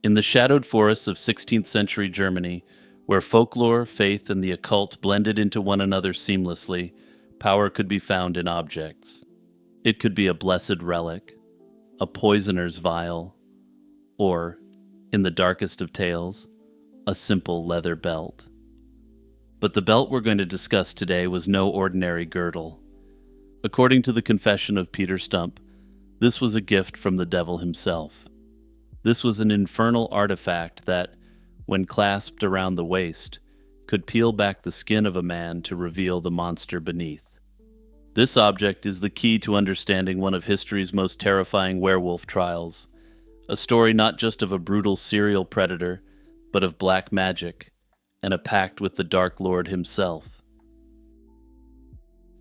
In the shadowed forests of 16th century Germany, where folklore, faith, and the occult blended into one another seamlessly, power could be found in objects. It could be a blessed relic, a poisoner's vial, or, in the darkest of tales, a simple leather belt. But the belt we're going to discuss today was no ordinary girdle. According to the confession of Peter Stump, this was a gift from the devil himself. This was an infernal artifact that, when clasped around the waist, could peel back the skin of a man to reveal the monster beneath. This object is the key to understanding one of history's most terrifying werewolf trials, a story not just of a brutal serial predator, but of black magic and a pact with the Dark Lord himself.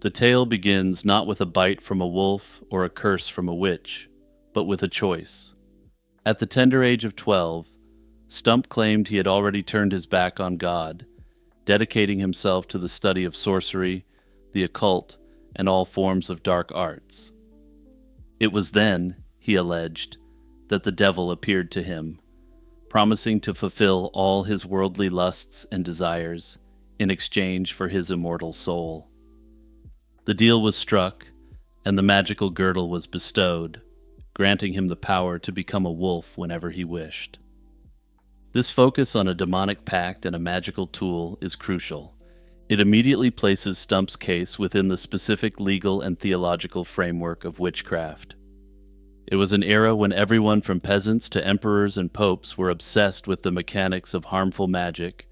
The tale begins not with a bite from a wolf or a curse from a witch, but with a choice. At the tender age of 12, Stump claimed he had already turned his back on God, dedicating himself to the study of sorcery, the occult, and all forms of dark arts. It was then, he alleged, that the devil appeared to him, promising to fulfill all his worldly lusts and desires in exchange for his immortal soul. The deal was struck, and the magical girdle was bestowed, granting him the power to become a wolf whenever he wished. This focus on a demonic pact and a magical tool is crucial. It immediately places Stump's case within the specific legal and theological framework of witchcraft. It was an era when everyone from peasants to emperors and popes were obsessed with the mechanics of harmful magic,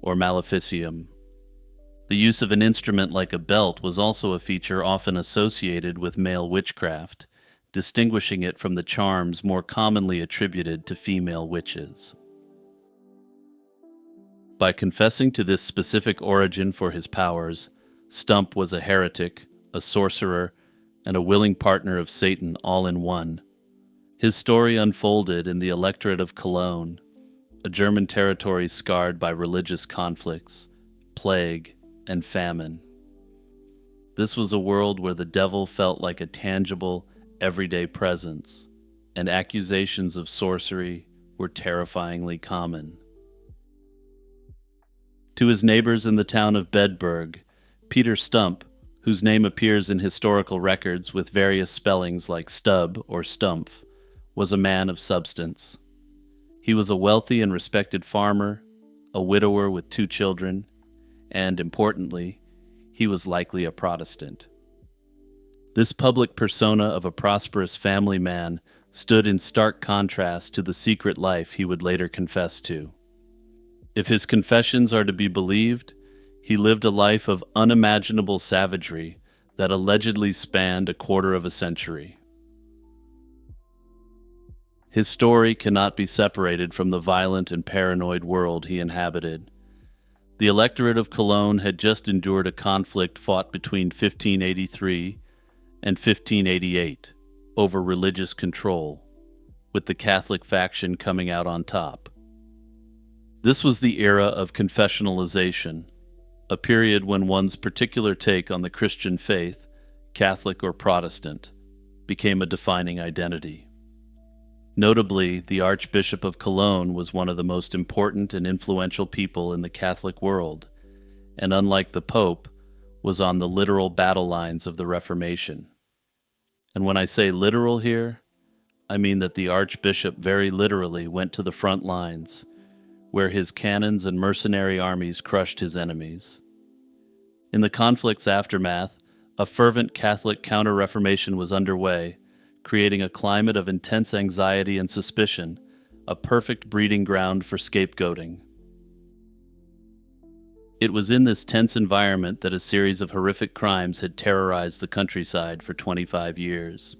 or maleficium. The use of an instrument like a belt was also a feature often associated with male witchcraft, distinguishing it from the charms more commonly attributed to female witches. By confessing to this specific origin for his powers, Stump was a heretic, a sorcerer, and a willing partner of Satan all in one. His story unfolded in the Electorate of Cologne, a German territory scarred by religious conflicts, plague, and famine. This was a world where the devil felt like a tangible, everyday presence, and accusations of sorcery were terrifyingly common. To his neighbors in the town of Bedburg, Peter Stump, whose name appears in historical records with various spellings like Stub or Stumpf, was a man of substance. He was a wealthy and respected farmer, a widower with 2 children, and, importantly, he was likely a Protestant. This public persona of a prosperous family man stood in stark contrast to the secret life he would later confess to. If his confessions are to be believed, he lived a life of unimaginable savagery that allegedly spanned a quarter of a century. His story cannot be separated from the violent and paranoid world he inhabited. The Electorate of Cologne had just endured a conflict fought between 1583 and 1588 over religious control, with the Catholic faction coming out on top. This was the era of confessionalization, a period when one's particular take on the Christian faith, Catholic or Protestant, became a defining identity. Notably, the Archbishop of Cologne was one of the most important and influential people in the Catholic world, and unlike the Pope, was on the literal battle lines of the Reformation. And when I say literal here, I mean that the Archbishop very literally went to the front lines, where his cannons and mercenary armies crushed his enemies. In the conflict's aftermath, a fervent Catholic counter-reformation was underway, creating a climate of intense anxiety and suspicion, a perfect breeding ground for scapegoating. It was in this tense environment that a series of horrific crimes had terrorized the countryside for 25 years.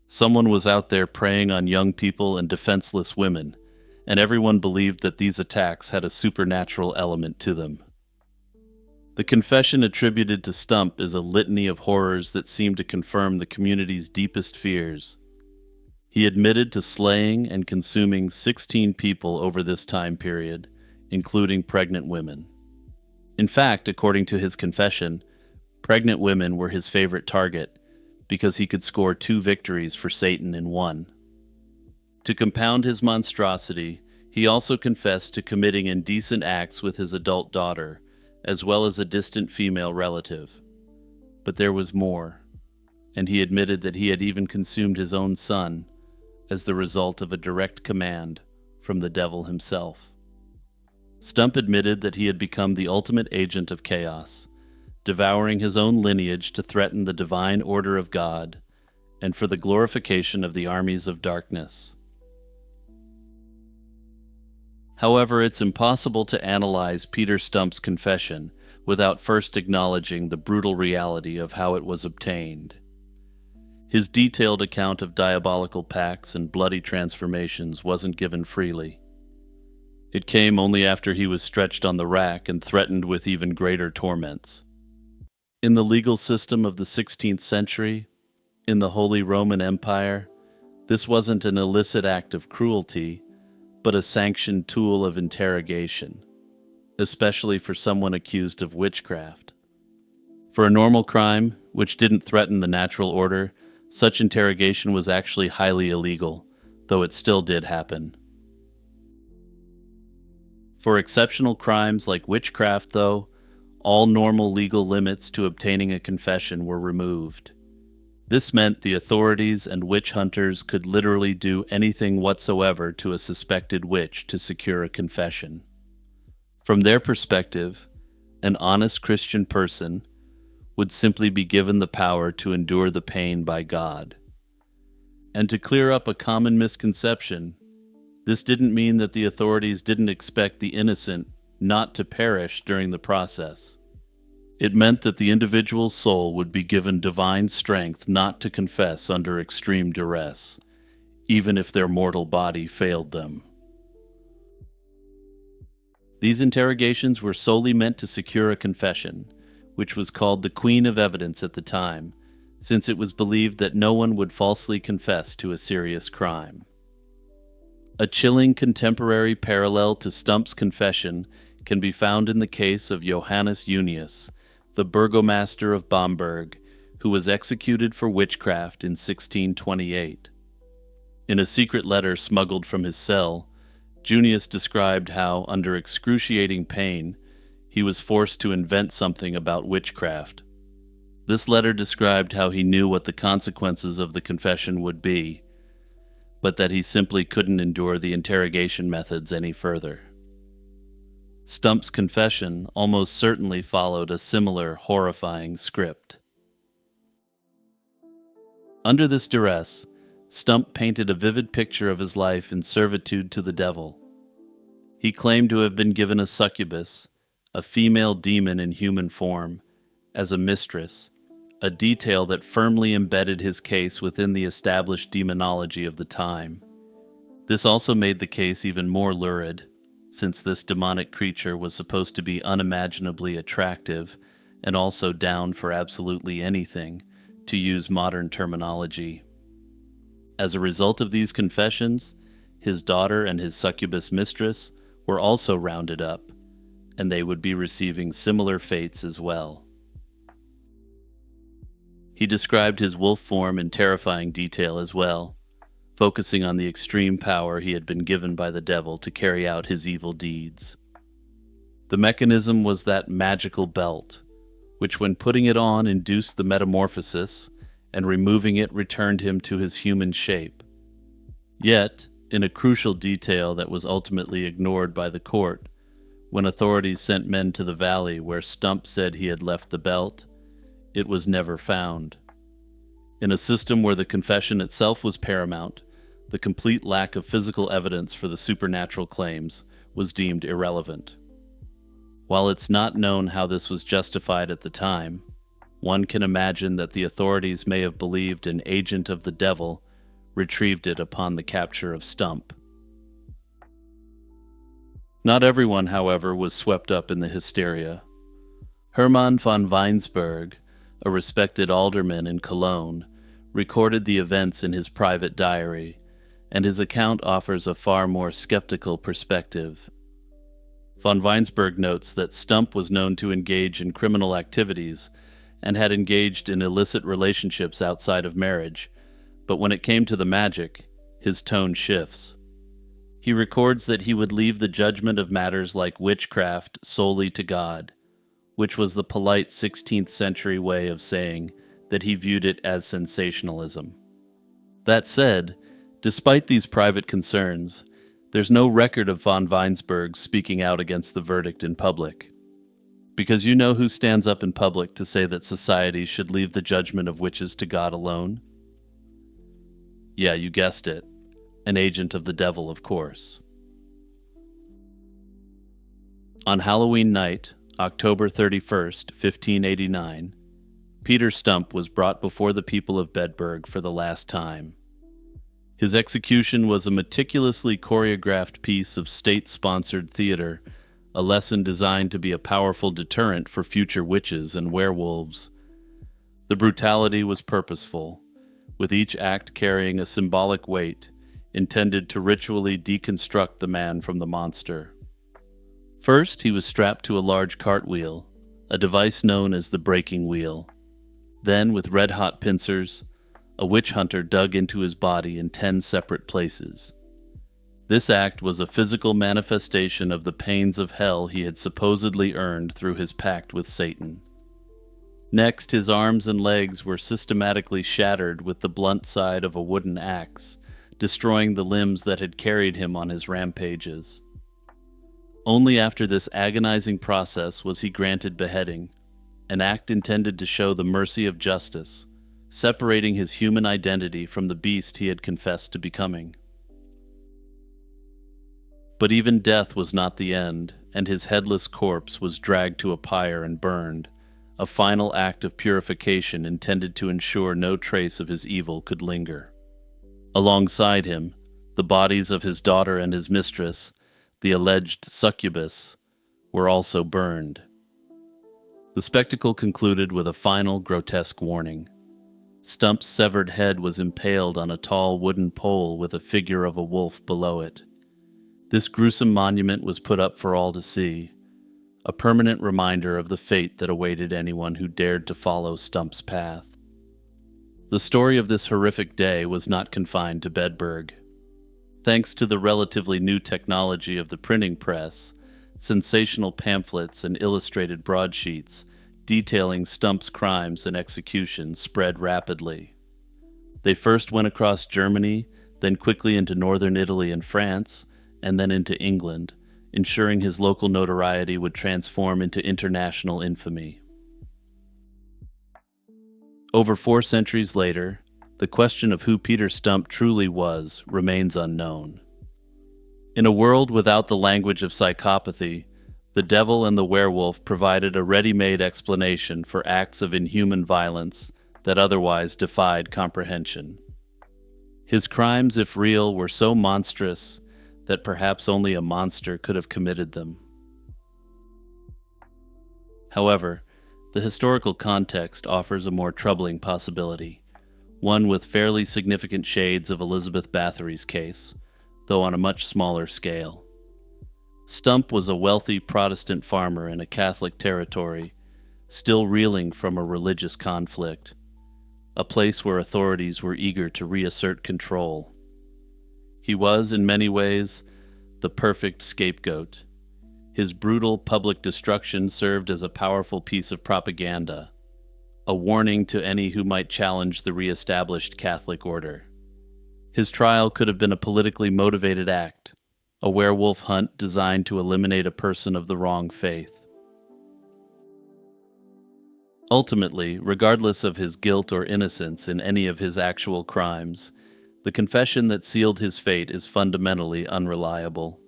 Someone was out there preying on young people and defenseless women, and everyone believed that these attacks had a supernatural element to them. The confession attributed to Stump is a litany of horrors that seem to confirm the community's deepest fears. He admitted to slaying and consuming 16 people over this time period, including pregnant women. In fact, according to his confession, pregnant women were his favorite target because he could score 2 victories for Satan in one. To compound his monstrosity, He also confessed to committing indecent acts with his adult daughter, as well as a distant female relative. But there was more, and he admitted that he had even consumed his own son as the result of a direct command from the devil himself. Stump admitted that he had become the ultimate agent of chaos, devouring his own lineage to threaten the divine order of God and for the glorification of the armies of darkness. However, it's impossible to analyze Peter Stump's confession without first acknowledging the brutal reality of how it was obtained. His detailed account of diabolical pacts and bloody transformations wasn't given freely. It came only after he was stretched on the rack and threatened with even greater torments. In the legal system of the 16th century, in the Holy Roman Empire, this wasn't an illicit act of cruelty, but a sanctioned tool of interrogation, especially for someone accused of witchcraft. For a normal crime, which didn't threaten the natural order, such interrogation was actually highly illegal, though it still did happen. For exceptional crimes like witchcraft, though, all normal legal limits to obtaining a confession were removed. This meant the authorities and witch hunters could literally do anything whatsoever to a suspected witch to secure a confession. From their perspective, an honest Christian person would simply be given the power to endure the pain by God. And to clear up a common misconception, this didn't mean that the authorities didn't expect the innocent not to perish during the process. It meant that the individual's soul would be given divine strength not to confess under extreme duress, even if their mortal body failed them. These interrogations were solely meant to secure a confession, which was called the Queen of Evidence at the time, since it was believed that no one would falsely confess to a serious crime. A chilling contemporary parallel to Stump's confession can be found in the case of Johannes Junius, the burgomaster of Bamberg, who was executed for witchcraft in 1628. In a secret letter smuggled from his cell, Junius described how, under excruciating pain, he was forced to invent something about witchcraft. This letter described how he knew what the consequences of the confession would be, but that he simply couldn't endure the interrogation methods any further. Stump's confession almost certainly followed a similar horrifying script. Under this duress, Stump painted a vivid picture of his life in servitude to the devil. He claimed to have been given a succubus, a female demon in human form, as a mistress, a detail that firmly embedded his case within the established demonology of the time. This also made the case even more lurid, since this demonic creature was supposed to be unimaginably attractive and also down for absolutely anything, to use modern terminology. As a result of these confessions, his daughter and his succubus mistress were also rounded up, and they would be receiving similar fates as well. He described his wolf form in terrifying detail as well, focusing on the extreme power he had been given by the devil to carry out his evil deeds. The mechanism was that magical belt, which when putting it on induced the metamorphosis, and removing it returned him to his human shape. Yet, in a crucial detail that was ultimately ignored by the court, when authorities sent men to the valley where Stump said he had left the belt, it was never found. In a system where the confession itself was paramount, the complete lack of physical evidence for the supernatural claims was deemed irrelevant. While it's not known how this was justified at the time, one can imagine that the authorities may have believed an agent of the devil retrieved it upon the capture of Stump. Not everyone, however, was swept up in the hysteria. Hermann von Weinsberg, a respected alderman in Cologne, recorded the events in his private diary, and his account offers a far more skeptical perspective. Von Weinsberg notes that Stump was known to engage in criminal activities and had engaged in illicit relationships outside of marriage, but when it came to the magic, his tone shifts. He records that he would leave the judgment of matters like witchcraft solely to God, which was the polite 16th century way of saying that he viewed it as sensationalism. That said, despite these private concerns, there's no record of von Weinsberg speaking out against the verdict in public. Because you know who stands up in public to say that society should leave the judgment of witches to God alone? Yeah, you guessed it. An agent of the devil, of course. On Halloween night, October 31st, 1589, Peter Stump was brought before the people of Bedburg for the last time. His execution was a meticulously choreographed piece of state-sponsored theater, a lesson designed to be a powerful deterrent for future witches and werewolves. The brutality was purposeful, with each act carrying a symbolic weight intended to ritually deconstruct the man from the monster. First, he was strapped to a large cartwheel, a device known as the breaking wheel. Then, with red-hot pincers, a witch hunter dug into his body in 10 separate places. This act was a physical manifestation of the pains of hell he had supposedly earned through his pact with Satan. Next, his arms and legs were systematically shattered with the blunt side of a wooden axe, destroying the limbs that had carried him on his rampages. Only after this agonizing process was he granted beheading, an act intended to show the mercy of justice, separating his human identity from the beast he had confessed to becoming. But even death was not the end, and his headless corpse was dragged to a pyre and burned, a final act of purification intended to ensure no trace of his evil could linger. Alongside him, the bodies of his daughter and his mistress, the alleged succubus, were also burned. The spectacle concluded with a final grotesque warning. Stump's severed head was impaled on a tall wooden pole with a figure of a wolf below it. This gruesome monument was put up for all to see, a permanent reminder of the fate that awaited anyone who dared to follow Stump's path. The story of this horrific day was not confined to Bedburg. Thanks to the relatively new technology of the printing press, sensational pamphlets and illustrated broadsheets detailing Stump's crimes and executions spread rapidly. They first went across Germany, then quickly into northern Italy and France, and then into England, ensuring his local notoriety would transform into international infamy. Over 4 centuries later, the question of who Peter Stump truly was remains unknown. In a world without the language of psychopathy, the devil and the werewolf provided a ready-made explanation for acts of inhuman violence that otherwise defied comprehension. His crimes, if real, were so monstrous that perhaps only a monster could have committed them. However, the historical context offers a more troubling possibility, one with fairly significant shades of Elizabeth Bathory's case, though on a much smaller scale. Stump was a wealthy Protestant farmer in a Catholic territory, still reeling from a religious conflict, a place where authorities were eager to reassert control. He was, in many ways, the perfect scapegoat. His brutal public destruction served as a powerful piece of propaganda, a warning to any who might challenge the re-established Catholic order. His trial could have been a politically motivated act, a werewolf hunt designed to eliminate a person of the wrong faith. Ultimately, regardless of his guilt or innocence in any of his actual crimes, the confession that sealed his fate is fundamentally unreliable.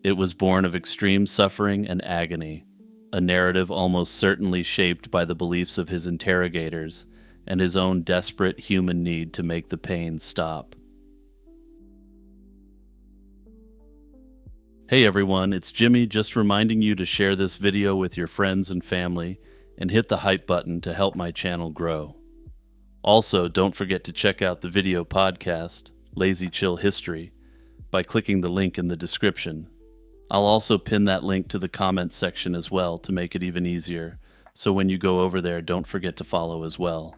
It was born of extreme suffering and agony, a narrative almost certainly shaped by the beliefs of his interrogators and his own desperate human need to make the pain stop. Hey everyone, it's Jimmy, just reminding you to share this video with your friends and family and hit the hype button to help my channel grow. Also, don't forget to check out the video podcast, Lazy Chill History, by clicking the link in the description. I'll also pin that link to the comments section as well to make it even easier, so when you go over there, don't forget to follow as well.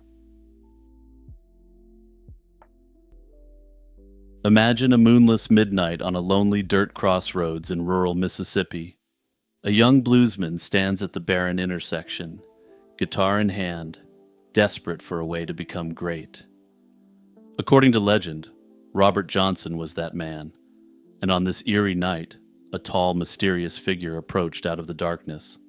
Imagine a moonless midnight on a lonely dirt crossroads in rural Mississippi. A young bluesman stands at the barren intersection, guitar in hand, desperate for a way to become great. According to legend, Robert Johnson was that man, and on this eerie night, a tall, mysterious figure approached out of the darkness.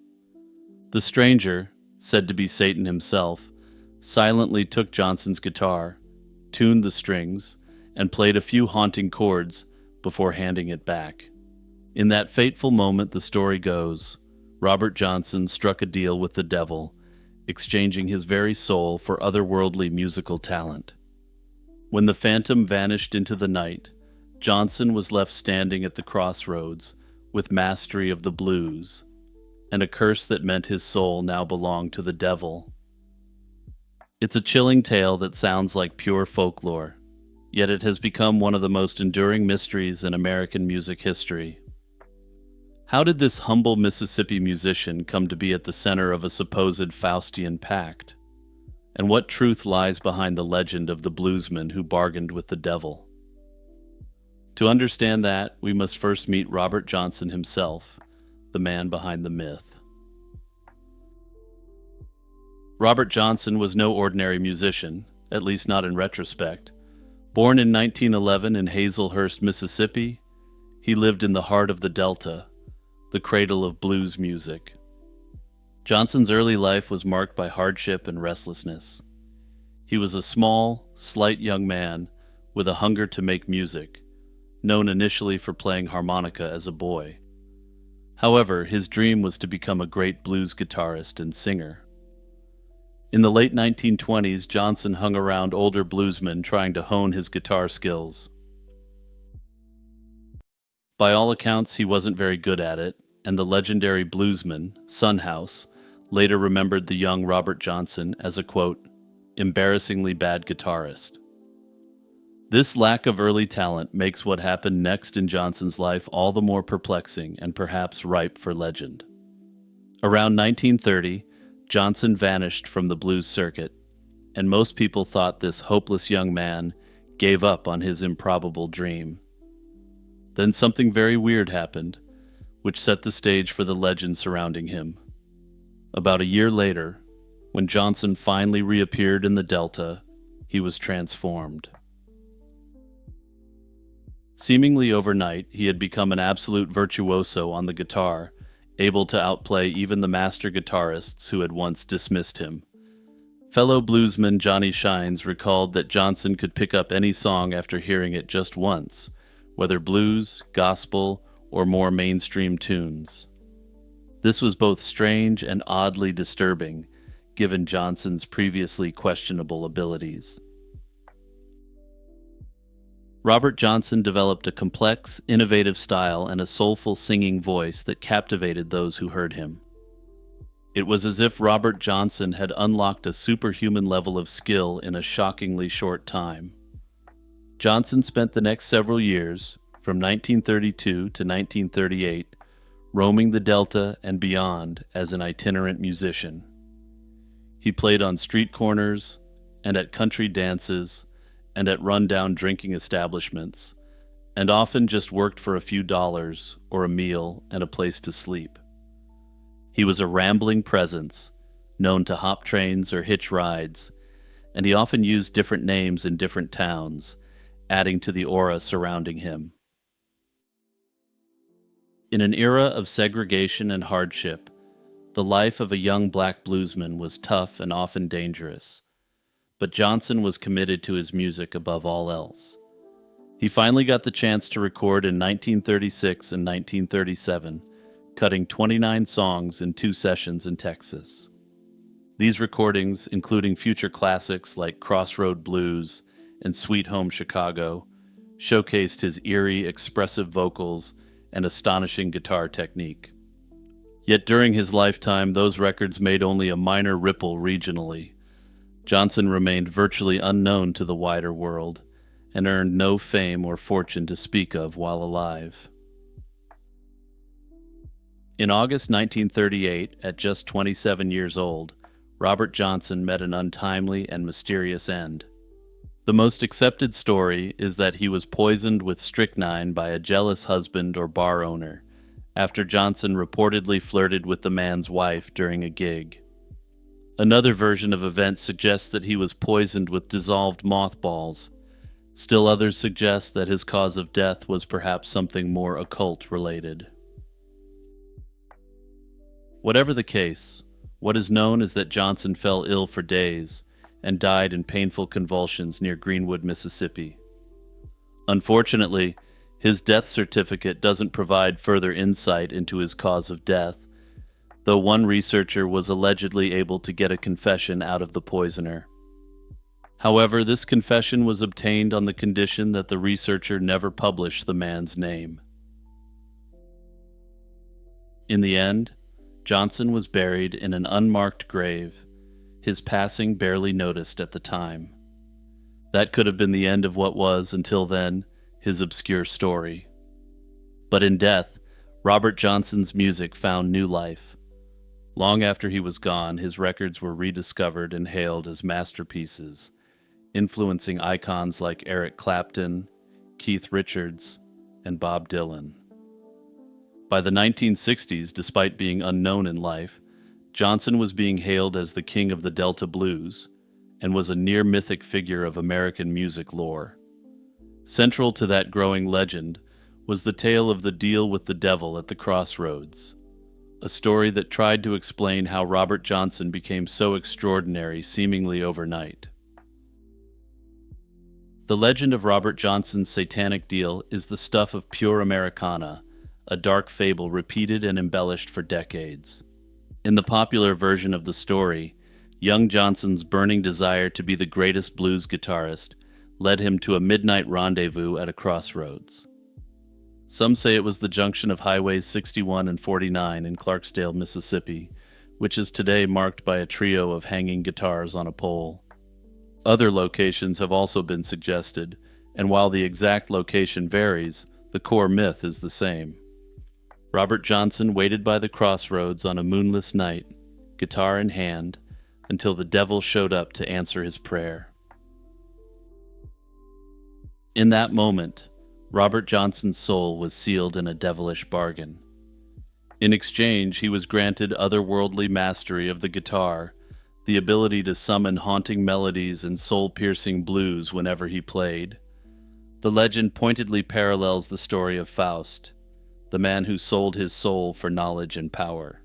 The stranger, said to be Satan himself, silently took Johnson's guitar, tuned the strings, and played a few haunting chords before handing it back. In that fateful moment, the story goes, Robert Johnson struck a deal with the devil, exchanging his very soul for otherworldly musical talent. When the phantom vanished into the night, Johnson was left standing at the crossroads with mastery of the blues, and a curse that meant his soul now belonged to the devil. It's a chilling tale that sounds like pure folklore, yet it has become one of the most enduring mysteries in American music history. How did this humble Mississippi musician come to be at the center of a supposed Faustian pact? And what truth lies behind the legend of the bluesman who bargained with the devil? To understand that, we must first meet Robert Johnson himself, the man behind the myth. Robert Johnson was no ordinary musician, at least not in retrospect. Born in 1911 in Hazelhurst, Mississippi, he lived in the heart of the Delta, the cradle of blues music. Johnson's early life was marked by hardship and restlessness. He was a small, slight young man with a hunger to make music, known initially for playing harmonica as a boy. However, his dream was to become a great blues guitarist and singer. In the late 1920s, Johnson hung around older bluesmen trying to hone his guitar skills. By all accounts, he wasn't very good at it, and the legendary bluesman, Sunhouse, later remembered the young Robert Johnson as a, quote, embarrassingly bad guitarist. This lack of early talent makes what happened next in Johnson's life all the more perplexing and perhaps ripe for legend. Around 1930, Johnson vanished from the blues circuit, and most people thought this hopeless young man gave up on his improbable dream. Then something very weird happened, which set the stage for the legend surrounding him. About a year later, when Johnson finally reappeared in the Delta, he was transformed. Seemingly overnight, he had become an absolute virtuoso on the guitar, able to outplay even the master guitarists who had once dismissed him. Fellow bluesman Johnny Shines recalled that Johnson could pick up any song after hearing it just once, whether blues, gospel, or more mainstream tunes. This was both strange and oddly disturbing, given Johnson's previously questionable abilities. Robert Johnson developed a complex, innovative style and a soulful singing voice that captivated those who heard him. It was as if Robert Johnson had unlocked a superhuman level of skill in a shockingly short time. Johnson spent the next several years, from 1932 to 1938, roaming the Delta and beyond as an itinerant musician. He played on street corners, and at country dances, and at run-down drinking establishments, and often just worked for a few dollars or a meal and a place to sleep. He was a rambling presence, known to hop trains or hitch rides, and he often used different names in different towns, adding to the aura surrounding him. In an era of segregation and hardship, the life of a young black bluesman was tough and often dangerous, but Johnson was committed to his music above all else. He finally got the chance to record in 1936 and 1937, cutting 29 songs in 2 sessions in Texas. These recordings, including future classics like Crossroad Blues and Sweet Home Chicago, showcased his eerie, expressive vocals and astonishing guitar technique. Yet during his lifetime, those records made only a minor ripple regionally. Johnson remained virtually unknown to the wider world and earned no fame or fortune to speak of while alive. In August 1938, at just 27 years old, Robert Johnson met an untimely and mysterious end. The most accepted story is that he was poisoned with strychnine by a jealous husband or bar owner, after Johnson reportedly flirted with the man's wife during a gig. Another version of events suggests that he was poisoned with dissolved mothballs. Still others suggest that his cause of death was perhaps something more occult related. Whatever the case, what is known is that Johnson fell ill for days and died in painful convulsions near Greenwood, Mississippi. Unfortunately, his death certificate doesn't provide further insight into his cause of death, though one researcher was allegedly able to get a confession out of the poisoner. However, this confession was obtained on the condition that the researcher never publish the man's name. In the end, Johnson was buried in an unmarked grave, his passing barely noticed at the time. That could have been the end of what was, until then, his obscure story. But in death, Robert Johnson's music found new life. Long after he was gone, his records were rediscovered and hailed as masterpieces, influencing icons like Eric Clapton, Keith Richards, and Bob Dylan. By the 1960s, despite being unknown in life, Johnson was being hailed as the king of the Delta blues and was a near-mythic figure of American music lore. Central to that growing legend was the tale of the deal with the devil at the crossroads, a story that tried to explain how Robert Johnson became so extraordinary seemingly overnight. The legend of Robert Johnson's satanic deal is the stuff of pure Americana, a dark fable repeated and embellished for decades. In the popular version of the story, young Johnson's burning desire to be the greatest blues guitarist led him to a midnight rendezvous at a crossroads. Some say it was the junction of Highways 61 and 49 in Clarksdale, Mississippi, which is today marked by a trio of hanging guitars on a pole. Other locations have also been suggested, and while the exact location varies, the core myth is the same. Robert Johnson waited by the crossroads on a moonless night, guitar in hand, until the devil showed up to answer his prayer. In that moment, Robert Johnson's soul was sealed in a devilish bargain. In exchange, he was granted otherworldly mastery of the guitar, the ability to summon haunting melodies and soul-piercing blues whenever he played. The legend pointedly parallels the story of Faust, the man who sold his soul for knowledge and power.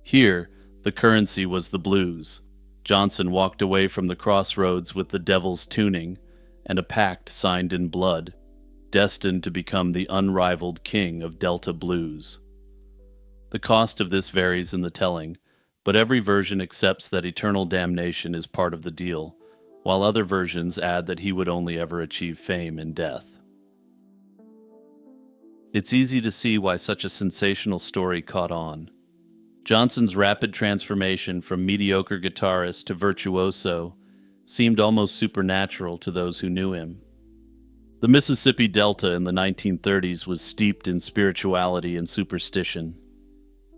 Here, the currency was the blues. Johnson walked away from the crossroads with the devil's tuning and a pact signed in blood, destined to become the unrivaled king of Delta blues. The cost of this varies in the telling, but every version accepts that eternal damnation is part of the deal, while other versions add that he would only ever achieve fame in death. It's easy to see why such a sensational story caught on. Johnson's rapid transformation from mediocre guitarist to virtuoso seemed almost supernatural to those who knew him. The Mississippi Delta in the 1930s was steeped in spirituality and superstition.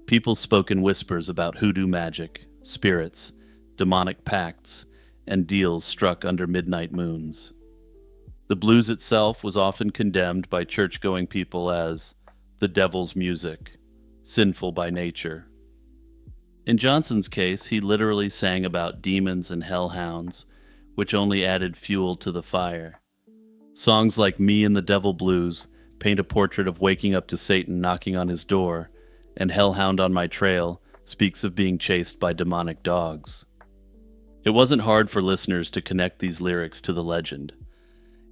People spoke in whispers about hoodoo magic, spirits, demonic pacts, and deals struck under midnight moons. The blues itself was often condemned by church-going people as the devil's music, sinful by nature. In Johnson's case, he literally sang about demons and hellhounds, which only added fuel to the fire. Songs like Me and the Devil Blues paint a portrait of waking up to Satan knocking on his door, and Hellhound on My Trail speaks of being chased by demonic dogs. It wasn't hard for listeners to connect these lyrics to the legend,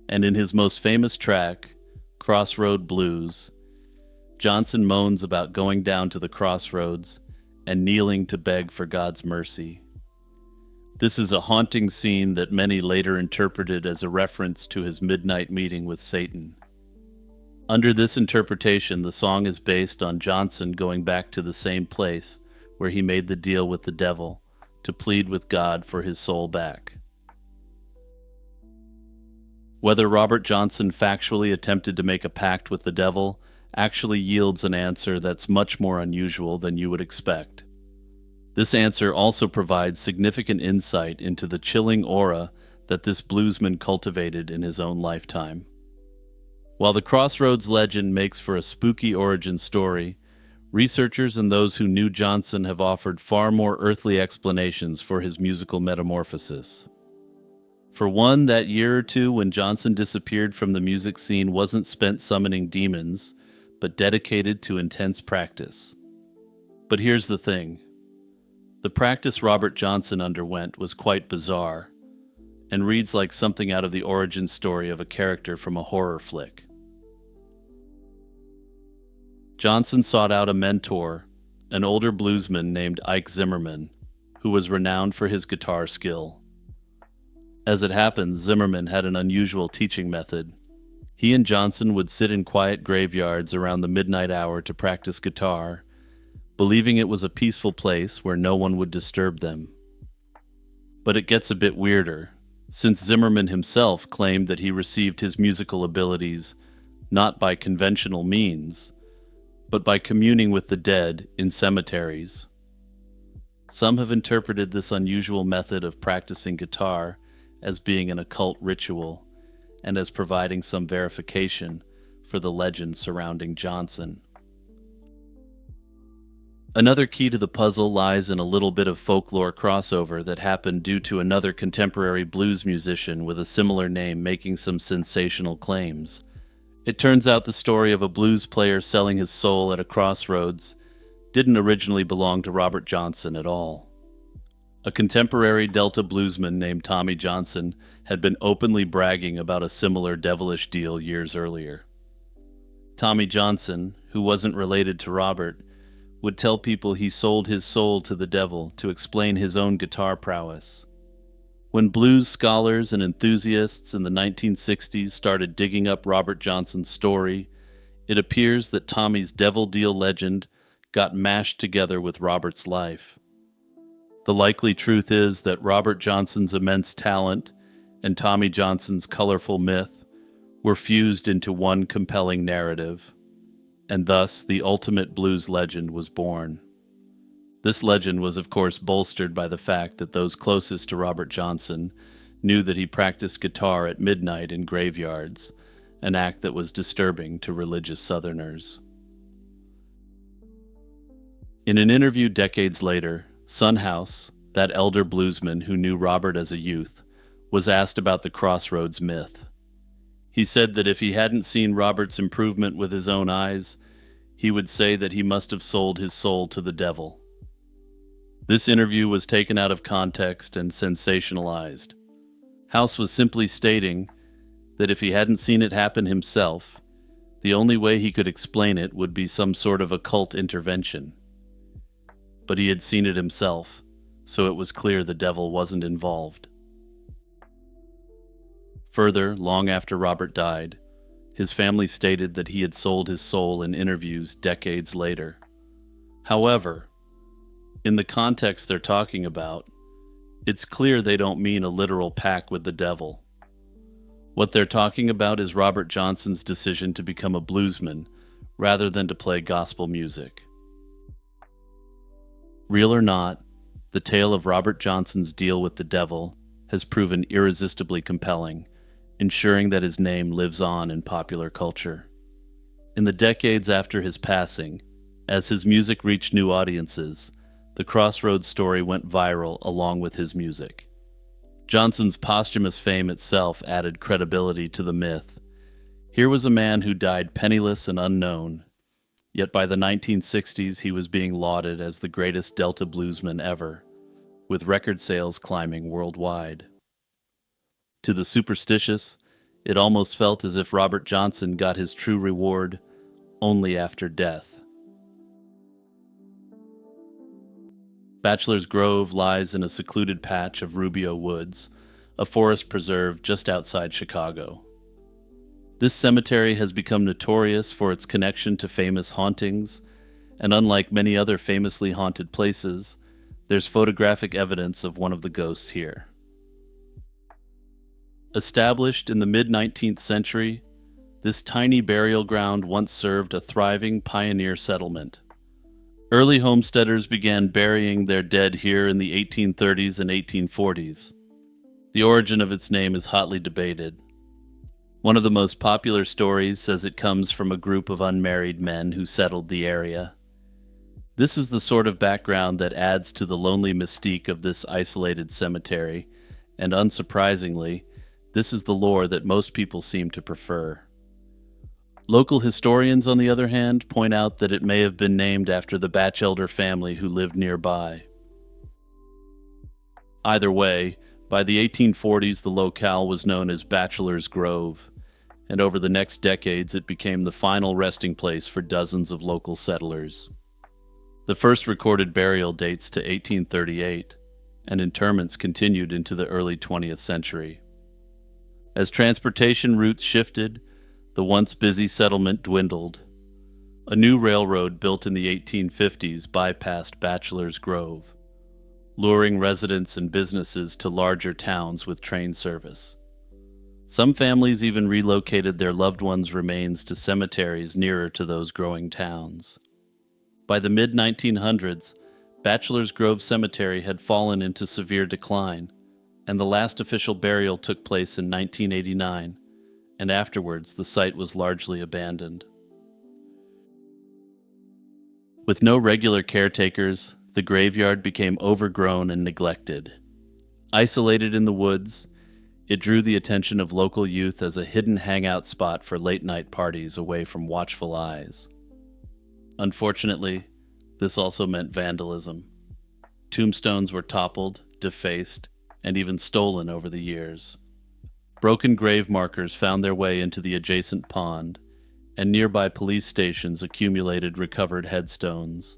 and in his most famous track, Crossroad Blues, Johnson moans about going down to the crossroads and kneeling to beg for God's mercy. This is a haunting scene that many later interpreted as a reference to his midnight meeting with Satan. Under this interpretation, the song is based on Johnson going back to the same place where he made the deal with the devil to plead with God for his soul back. Whether Robert Johnson factually attempted to make a pact with the devil actually yields an answer that's much more unusual than you would expect. This answer also provides significant insight into the chilling aura that this bluesman cultivated in his own lifetime. While the Crossroads legend makes for a spooky origin story, researchers and those who knew Johnson have offered far more earthly explanations for his musical metamorphosis. For one, that year or two when Johnson disappeared from the music scene wasn't spent summoning demons, but dedicated to intense practice. But here's the thing. The practice Robert Johnson underwent was quite bizarre, and reads like something out of the origin story of a character from a horror flick. Johnson sought out a mentor, an older bluesman named Ike Zimmerman, who was renowned for his guitar skill. As it happens, Zimmerman had an unusual teaching method. He and Johnson would sit in quiet graveyards around the midnight hour to practice guitar, believing it was a peaceful place where no one would disturb them. But it gets a bit weirder, since Zimmerman himself claimed that he received his musical abilities not by conventional means, but by communing with the dead in cemeteries. Some have interpreted this unusual method of practicing guitar as being an occult ritual, and as providing some verification for the legend surrounding Johnson. Another key to the puzzle lies in a little bit of folklore crossover that happened due to another contemporary blues musician with a similar name making some sensational claims. It turns out the story of a blues player selling his soul at a crossroads didn't originally belong to Robert Johnson at all. A contemporary Delta bluesman named Tommy Johnson had been openly bragging about a similar devilish deal years earlier. Tommy Johnson, who wasn't related to Robert, would tell people he sold his soul to the devil to explain his own guitar prowess. When blues scholars and enthusiasts in the 1960s started digging up Robert Johnson's story, it appears that Tommy's devil deal legend got mashed together with Robert's life. The likely truth is that Robert Johnson's immense talent and Tommy Johnson's colorful myth were fused into one compelling narrative, and thus the ultimate blues legend was born. This legend was of course bolstered by the fact that those closest to Robert Johnson knew that he practiced guitar at midnight in graveyards, an act that was disturbing to religious Southerners. In an interview decades later, Son House, that elder bluesman who knew Robert as a youth, was asked about the Crossroads myth. He said that if he hadn't seen Robert's improvement with his own eyes, he would say that he must have sold his soul to the devil. This interview was taken out of context and sensationalized. House was simply stating that if he hadn't seen it happen himself, the only way he could explain it would be some sort of occult intervention. But he had seen it himself, so it was clear the devil wasn't involved. Further, long after Robert died, his family stated that he had sold his soul in interviews decades later. However, in the context they're talking about, it's clear they don't mean a literal pact with the devil. What they're talking about is Robert Johnson's decision to become a bluesman rather than to play gospel music. Real or not, the tale of Robert Johnson's deal with the devil has proven irresistibly compelling, ensuring that his name lives on in popular culture. In the decades after his passing, as his music reached new audiences, the Crossroads story went viral along with his music. Johnson's posthumous fame itself added credibility to the myth. Here was a man who died penniless and unknown, yet by the 1960s he was being lauded as the greatest Delta bluesman ever, with record sales climbing worldwide. To the superstitious, it almost felt as if Robert Johnson got his true reward only after death. Bachelor's Grove lies in a secluded patch of Rubio Woods, a forest preserve just outside Chicago. This cemetery has become notorious for its connection to famous hauntings, and unlike many other famously haunted places, there's photographic evidence of one of the ghosts here. Established in the mid-19th century, this tiny burial ground once served a thriving pioneer settlement. Early homesteaders began burying their dead here in the 1830s and 1840s. The origin of its name is hotly debated. One of the most popular stories says it comes from a group of unmarried men who settled the area. This is the sort of background that adds to the lonely mystique of this isolated cemetery, and unsurprisingly, this is the lore that most people seem to prefer. Local historians, on the other hand, point out that it may have been named after the Batchelder family who lived nearby. Either way, by the 1840s the locale was known as Bachelor's Grove, and over the next decades it became the final resting place for dozens of local settlers. The first recorded burial dates to 1838, and interments continued into the early 20th century. As transportation routes shifted, the once busy settlement dwindled. A new railroad built in the 1850s bypassed Bachelor's Grove, luring residents and businesses to larger towns with train service. Some families even relocated their loved ones' remains to cemeteries nearer to those growing towns. By the mid-1900s, Bachelor's Grove Cemetery had fallen into severe decline, and the last official burial took place in 1989, and afterwards the site was largely abandoned. With no regular caretakers, the graveyard became overgrown and neglected. Isolated in the woods, it drew the attention of local youth as a hidden hangout spot for late-night parties away from watchful eyes. Unfortunately, this also meant vandalism. Tombstones were toppled, defaced, and even stolen over the years. Broken grave markers found their way into the adjacent pond, and nearby police stations accumulated recovered headstones.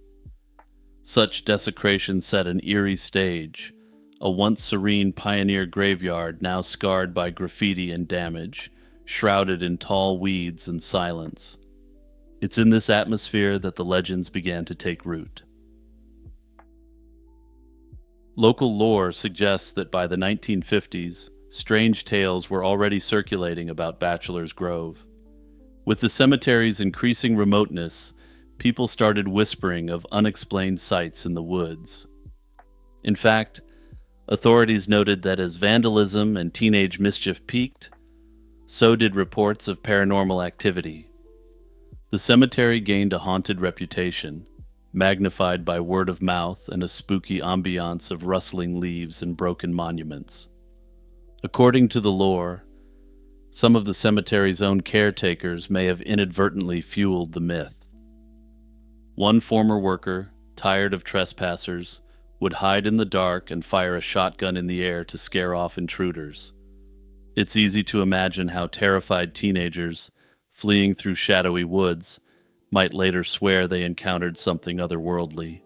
Such desecration set an eerie stage, a once serene pioneer graveyard now scarred by graffiti and damage, shrouded in tall weeds and silence. It's in this atmosphere that the legends began to take root. Local lore suggests that by the 1950s, strange tales were already circulating about Bachelor's Grove. With the cemetery's increasing remoteness, people started whispering of unexplained sights in the woods. In fact, authorities noted that as vandalism and teenage mischief peaked, so did reports of paranormal activity. The cemetery gained a haunted reputation, magnified by word of mouth and a spooky ambiance of rustling leaves and broken monuments. According to the lore, some of the cemetery's own caretakers may have inadvertently fueled the myth. One former worker, tired of trespassers, would hide in the dark and fire a shotgun in the air to scare off intruders. It's easy to imagine how terrified teenagers, fleeing through shadowy woods, might later swear they encountered something otherworldly.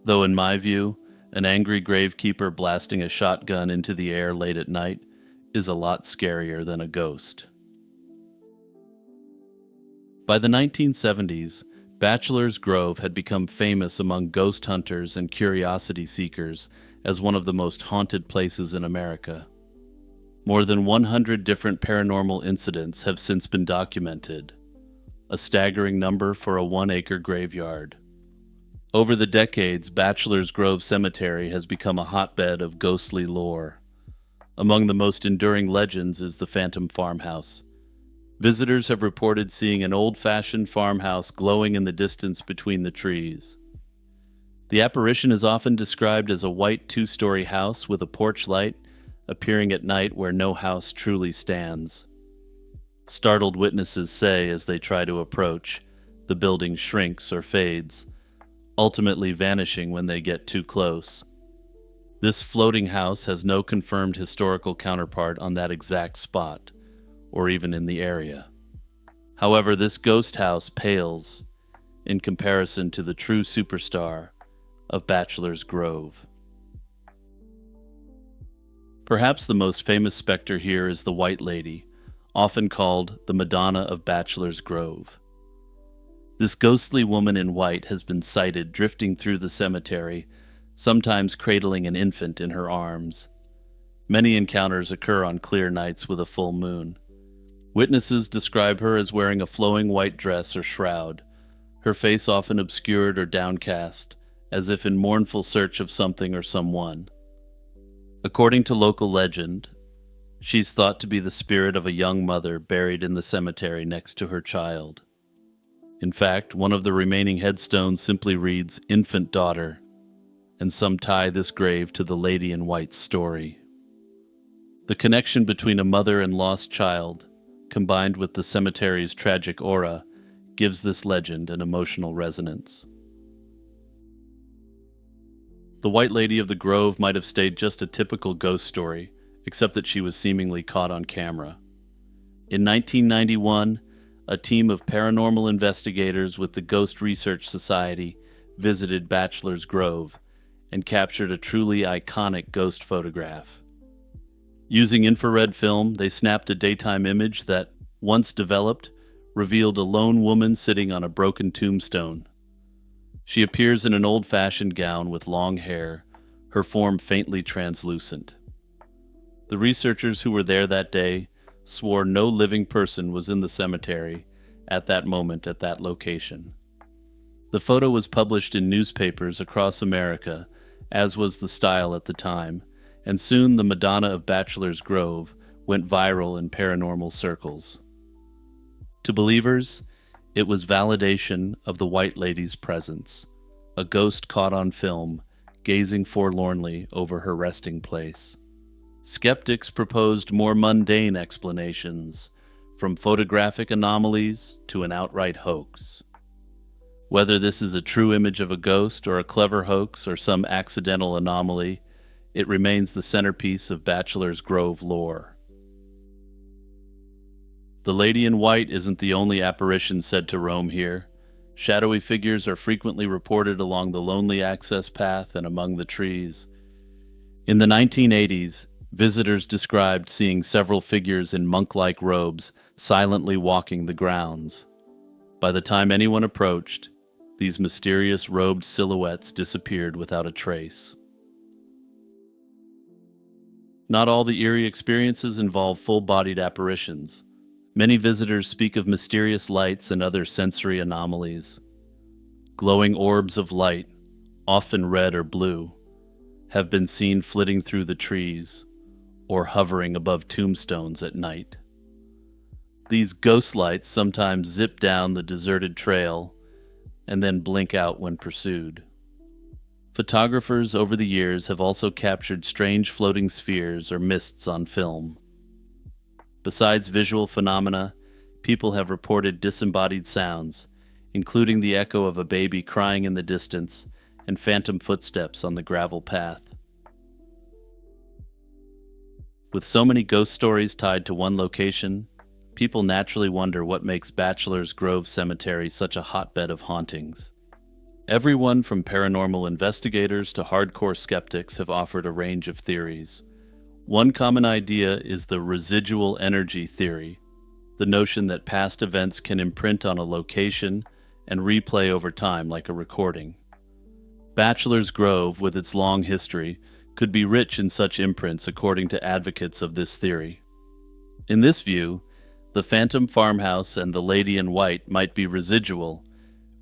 Though in my view, an angry gravekeeper blasting a shotgun into the air late at night is a lot scarier than a ghost. By the 1970s, Bachelor's Grove had become famous among ghost hunters and curiosity seekers as one of the most haunted places in America. More than 100 different paranormal incidents have since been documented, a staggering number for a 1-acre graveyard. Over the decades, Bachelor's Grove Cemetery has become a hotbed of ghostly lore. Among the most enduring legends is the Phantom Farmhouse. Visitors have reported seeing an old-fashioned farmhouse glowing in the distance between the trees. The apparition is often described as a white 2-story house with a porch light appearing at night where no house truly stands. Startled witnesses say as they try to approach, the building shrinks or fades, ultimately vanishing when they get too close. This floating house has no confirmed historical counterpart on that exact spot, or even in the area. However, this ghost house pales in comparison to the true superstar of Bachelor's Grove. Perhaps the most famous specter here is the White Lady, often called the Madonna of Bachelor's Grove. This ghostly woman in white has been sighted drifting through the cemetery, sometimes cradling an infant in her arms. Many encounters occur on clear nights with a full moon. Witnesses describe her as wearing a flowing white dress or shroud, her face often obscured or downcast, as if in mournful search of something or someone. According to local legend, she's thought to be the spirit of a young mother buried in the cemetery next to her child. In fact, one of the remaining headstones simply reads "Infant Daughter," and some tie this grave to the Lady in White's story. The connection between a mother and lost child, combined with the cemetery's tragic aura, gives this legend an emotional resonance. The White Lady of the Grove might have stayed just a typical ghost story, except that she was seemingly caught on camera. In 1991, a team of paranormal investigators with the Ghost Research Society visited Bachelor's Grove and captured a truly iconic ghost photograph. Using infrared film, they snapped a daytime image that, once developed, revealed a lone woman sitting on a broken tombstone. She appears in an old-fashioned gown with long hair, her form faintly translucent. The researchers who were there that day swore no living person was in the cemetery at that moment at that location. The photo was published in newspapers across America, as was the style at the time, and soon the Madonna of Bachelor's Grove went viral in paranormal circles. To believers, it was validation of the White Lady's presence, a ghost caught on film, gazing forlornly over her resting place. Skeptics proposed more mundane explanations, from photographic anomalies to an outright hoax. Whether this is a true image of a ghost or a clever hoax or some accidental anomaly, it remains the centerpiece of Bachelor's Grove lore. The Lady in White isn't the only apparition said to roam here. Shadowy figures are frequently reported along the lonely access path and among the trees. In the 1980s, visitors described seeing several figures in monk-like robes silently walking the grounds. By the time anyone approached, these mysterious robed silhouettes disappeared without a trace. Not all the eerie experiences involve full-bodied apparitions. Many visitors speak of mysterious lights and other sensory anomalies. Glowing orbs of light, often red or blue, have been seen flitting through the trees or hovering above tombstones at night. These ghost lights sometimes zip down the deserted trail and then blink out when pursued. Photographers over the years have also captured strange floating spheres or mists on film. Besides visual phenomena, people have reported disembodied sounds, including the echo of a baby crying in the distance and phantom footsteps on the gravel path. With so many ghost stories tied to one location, people naturally wonder what makes Bachelor's Grove Cemetery such a hotbed of hauntings. Everyone from paranormal investigators to hardcore skeptics have offered a range of theories. One common idea is the residual energy theory, the notion that past events can imprint on a location and replay over time like a recording. Bachelor's Grove, with its long history, could be rich in such imprints according to advocates of this theory. In this view, the phantom farmhouse and the Lady in White might be residual,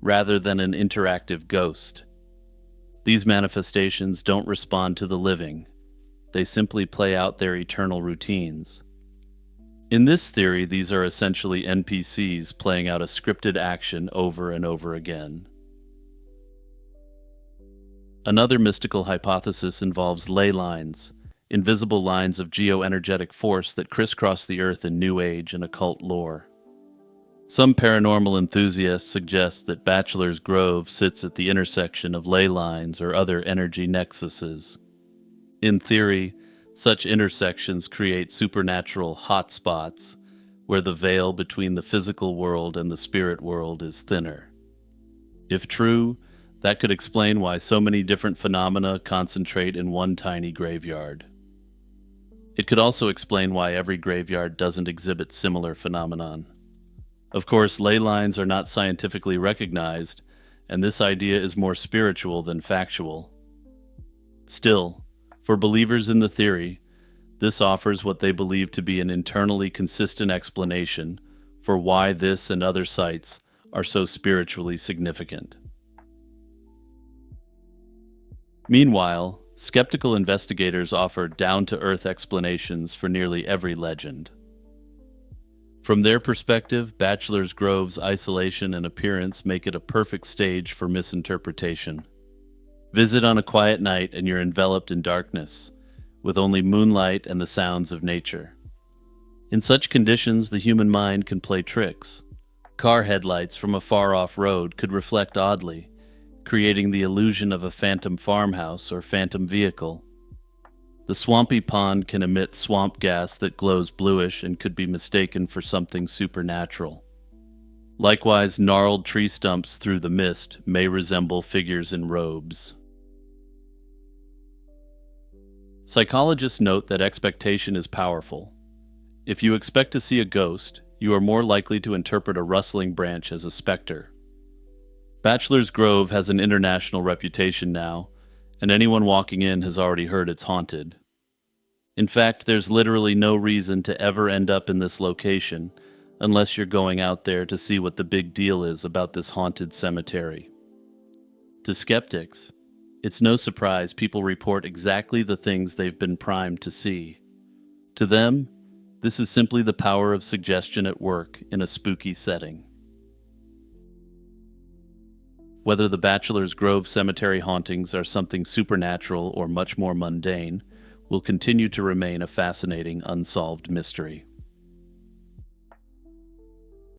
rather than an interactive ghost. These manifestations don't respond to the living. They simply play out their eternal routines. In this theory, these are essentially NPCs playing out a scripted action over and over again. Another mystical hypothesis involves ley lines, invisible lines of geoenergetic force that crisscross the Earth in New Age and occult lore. Some paranormal enthusiasts suggest that Bachelor's Grove sits at the intersection of ley lines or other energy nexuses. In theory, such intersections create supernatural hotspots where the veil between the physical world and the spirit world is thinner. If true, that could explain why so many different phenomena concentrate in one tiny graveyard. It could also explain why every graveyard doesn't exhibit similar phenomenon. Of course, ley lines are not scientifically recognized, and this idea is more spiritual than factual. Still, for believers in the theory, this offers what they believe to be an internally consistent explanation for why this and other sites are so spiritually significant. Meanwhile, Skeptical investigators offer down-to-earth explanations for nearly every legend. From their perspective, Bachelor's Grove's isolation and appearance make it a perfect stage for misinterpretation. Visit on a quiet night and you're enveloped in darkness, with only moonlight and the sounds of nature. In such conditions, the human mind can play tricks. Car headlights from a far-off road could reflect oddly, creating the illusion of a phantom farmhouse or phantom vehicle. The swampy pond can emit swamp gas that glows bluish and could be mistaken for something supernatural. Likewise, gnarled tree stumps through the mist may resemble figures in robes. Psychologists note that expectation is powerful. If you expect to see a ghost, you are more likely to interpret a rustling branch as a specter. Bachelor's Grove has an international reputation now, and anyone walking in has already heard it's haunted. In fact, there's literally no reason to ever end up in this location unless you're going out there to see what the big deal is about this haunted cemetery. To skeptics, it's no surprise people report exactly the things they've been primed to see. To them, this is simply the power of suggestion at work in a spooky setting. Whether the Bachelor's Grove cemetery hauntings are something supernatural or much more mundane, will continue to remain a fascinating unsolved mystery.